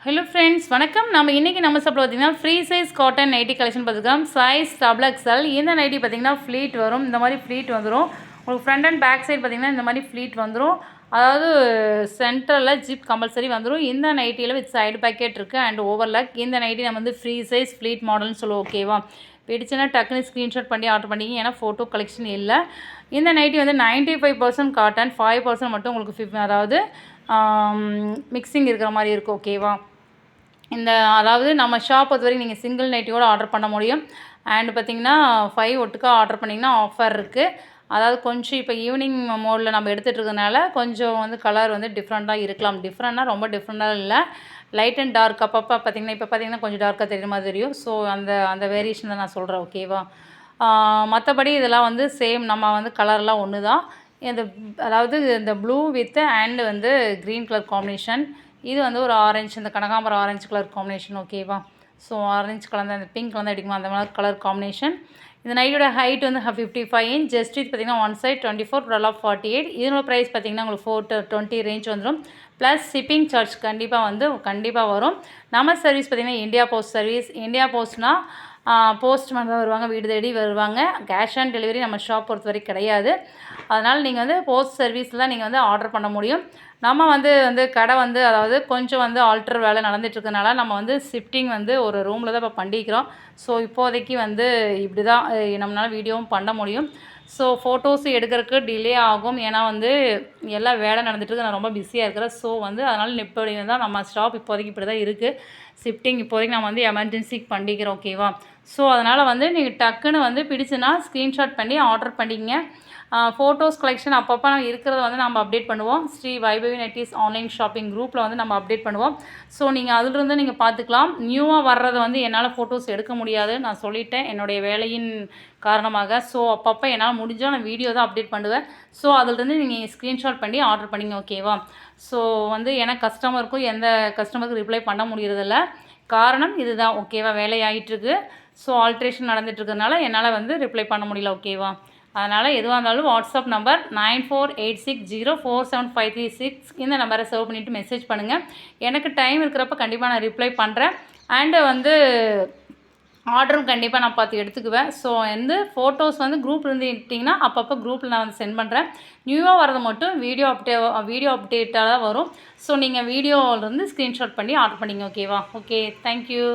Hello friends வணக்கம். இன்றைக்கி நம்ம சாப்பிட பார்த்திங்கன்னா free size cotton nighty collection பார்த்துக்கலாம். Size double XL. இந்த நைட்டி பார்த்திங்கன்னா ஃப்ளீட் வரும். இந்த மாதிரி ஃப்ளீட் வந்துடும். உங்களுக்கு ஃப்ரண்ட் அண்ட் பேக் சைடு பார்த்திங்கன்னா இந்த மாதிரி ஃப்ளீட் வந்துடும். அதாவது சென்டரில் ஜிப் கம்பல்சரி வந்துடும். இந்த நைட்டியில் வித் சைடு பேக்கெட் இருக்குது அண்ட் ஓவர்லாக். இந்த நைட்டி நம்ம வந்து ஃப்ரீ சைஸ் ஃப்ளீட் மாடல்னு சொல்லுவோம். ஓகேவா? பிடிச்சுன்னா டக்குன்னு ஸ்க்ரீன்ஷாட் பண்ணி ஆர்டர் பண்ணிங்க. ஏன்னா ஃபோட்டோ கலெக்ஷன் இல்லை. இந்த நைட்டி வந்து 95% காட்டன், 5% மட்டும் உங்களுக்கு அதாவது மிக்சிங் இருக்கிற மாதிரி இருக்கும். ஓகேவா? அதாவது நம்ம ஷாப் பொறுத்தவரைக்கும் நீங்கள் சிங்கிள் நைட்டியோடு ஆர்டர் பண்ண முடியும். அண்ட் பார்த்திங்கன்னா 5 ஒட்டுக்கா ஆர்டர் பண்ணிங்கன்னா ஆஃபர் இருக்குது. அதாவது கொஞ்சம் இப்போ ஈவினிங் மோடில் நம்ம எடுத்துகிட்டு இருக்கிறதுனால கொஞ்சம் வந்து கலர் வந்து டிஃப்ரெண்ட்டாக இருக்கலாம். டிஃப்ரெண்ட்னா ரொம்ப டிஃப்ரெண்ட்டாக இல்லை, லைட் அண்ட் டார்க். அப்பப்போ பார்த்திங்கன்னா இப்போ பார்த்திங்கன்னா கொஞ்சம் டார்க்காக தெரியுற மாதிரி தெரியும். ஸோ அந்த வேரியேஷன் தான் நான் சொல்கிறேன். ஓகேவா? மற்றபடி இதெல்லாம் வந்து சேம், நம்ம வந்து கலர்லாம் ஒன்று தான். அதாவது இந்த ப்ளூ வித் அண்ட் வந்து க்ரீன் கலர் காம்பினேஷன். இது வந்து ஒரு ஆரஞ்சு, இந்த கனகாம்பரம் ஆரஞ்சு கலர் காம்பினேஷன். ஓகேவா? ஸோ ஆரஞ்சு கலந்து அந்த பிங்க் வந்து அடிக்குமா அந்த மாதிரி கலர் காம்பினேஷன். இந்த நைட்டோட ஹைட் வந்து 55 இன்ச். ஜஸ்ட் இது பார்த்திங்கன்னா ஒன் சைட் 24, டல் ஆஃப் 48. இதனோட ப்ரைஸ் பார்த்திங்கன்னா உங்களுக்கு 420 ரேஞ்ச் வந்துடும். ப்ளஸ் ஷிப்பிங் சார்ஜ் கண்டிப்பாக வரும். நம்ம சர்வீஸ் பார்த்திங்கன்னா இந்தியா போஸ்ட் சர்வீஸ். இந்தியா போஸ்ட்னால் போஸ்ட்மேன் தான் வருவாங்க, வீடு தேடி வருவாங்க. கேஷ் ஆன் டெலிவரி நம்ம ஷாப் பொறுத்த வரைக்கும் கிடையாது. அதனால் நீங்கள் வந்து போஸ்ட் சர்வீஸில் தான் நீங்கள் வந்து ஆர்டர் பண்ண முடியும். நம்ம வந்து கடை வந்து அதாவது கொஞ்சம் வந்து ஆல்ட்ரு வேலை நடந்துகிட்ருக்கனால நம்ம வந்து ஷிஃப்டிங் வந்து ஒரு ரூமில் தான் இப்போ பண்ணிக்கிறோம். ஸோ இப்போதைக்கு வந்து இப்படி தான் நம்மளால் வீடியோவும் பண்ண முடியும். ஸோ ஃபோட்டோஸ் எடுக்கிறதுக்கு டிலே ஆகும். ஏன்னா வந்து எல்லாம் வேலை நடந்துகிட்ருக்கு, நான் ரொம்ப பிஸியாக இருக்கிறேன். ஸோ வந்து அதனால் இப்படி தான் நம்ம ஸ்டாப் இப்போதைக்கு இப்படி தான் இருக்குது. ஷிஃப்டிங் இப்போதைக்கு நம்ம வந்து எமர்ஜென்சிக்கு பண்ணிக்கிறோம். ஓகேவா? ஸோ அதனால் வந்து நீங்கள் டக்குன்னு வந்து பிடிச்சுன்னா ஸ்க்ரீன்ஷாட் பண்ணி ஆர்டர் பண்ணிக்கங்க. ஃபோட்டோஸ் கலெக்ஷன் அப்பப்போ இருக்கிறத வந்து நம்ம அப்டேட் பண்ணுவோம். Shri Vaibhavi nighties online shopping குரூப்பில் வந்து நம்ம அப்டேட் பண்ணுவோம். ஸோ நீங்கள் அதிலிருந்து நீங்கள் பார்த்துக்கலாம். நியூவாக வர்றதை வந்து என்னால் ஃபோட்டோஸ் எடுக்க முடியாது, நான் சொல்லிட்டேன், என்னுடைய வேலையின் காரணமாக. ஸோ அப்பப்போ என்னால் முடிஞ்சால் நான் வீடியோ தான் அப்டேட் பண்ணுவேன். ஸோ அதிலிருந்து நீங்கள் ஸ்க்ரீன்ஷாட் பண்ணி ஆர்டர் பண்ணிங்க. ஓகேவா? ஸோ வந்து ஏன்னா எந்த கஸ்டமருக்கு ரிப்ளை பண்ண முடியறதில்ல. காரணம் இதுதான். ஓகேவா? வேலை ஆகிட்டுருக்கு. ஸோ ஆல்ட்ரேஷன் நடந்துகிட்ருக்கிறதுனால என்னால் வந்து ரிப்ளை பண்ண முடியல. ஓகேவா? அதனால் எதுவாக இருந்தாலும் வாட்ஸ்அப் நம்பர் 9486047536 இந்த நம்பரை சேவ் பண்ணிவிட்டு மெசேஜ் பண்ணுங்கள். எனக்கு டைம் இருக்கிறப்ப கண்டிப்பாக நான் ரிப்ளை பண்ணுறேன். அண்டு வந்து ஆர்டரும் கண்டிப்பாக நான் பார்த்து எடுத்துக்குவேன். ஸோ வந்து ஃபோட்டோஸ் வந்து குரூப் இருந்துட்டிங்கன்னா அப்பப்போ குரூப்பில் நான் வந்து சென்ட் பண்ணுறேன். நியூவாக வரது மட்டும் வீடியோ அப்டேட்டாக தான் வரும். ஸோ நீங்கள் வீடியோவிலேருந்து ஸ்க்ரீன்ஷாட் பண்ணி ஆர்டர் பண்ணிங்க. ஓகேவா? Okay, thank you.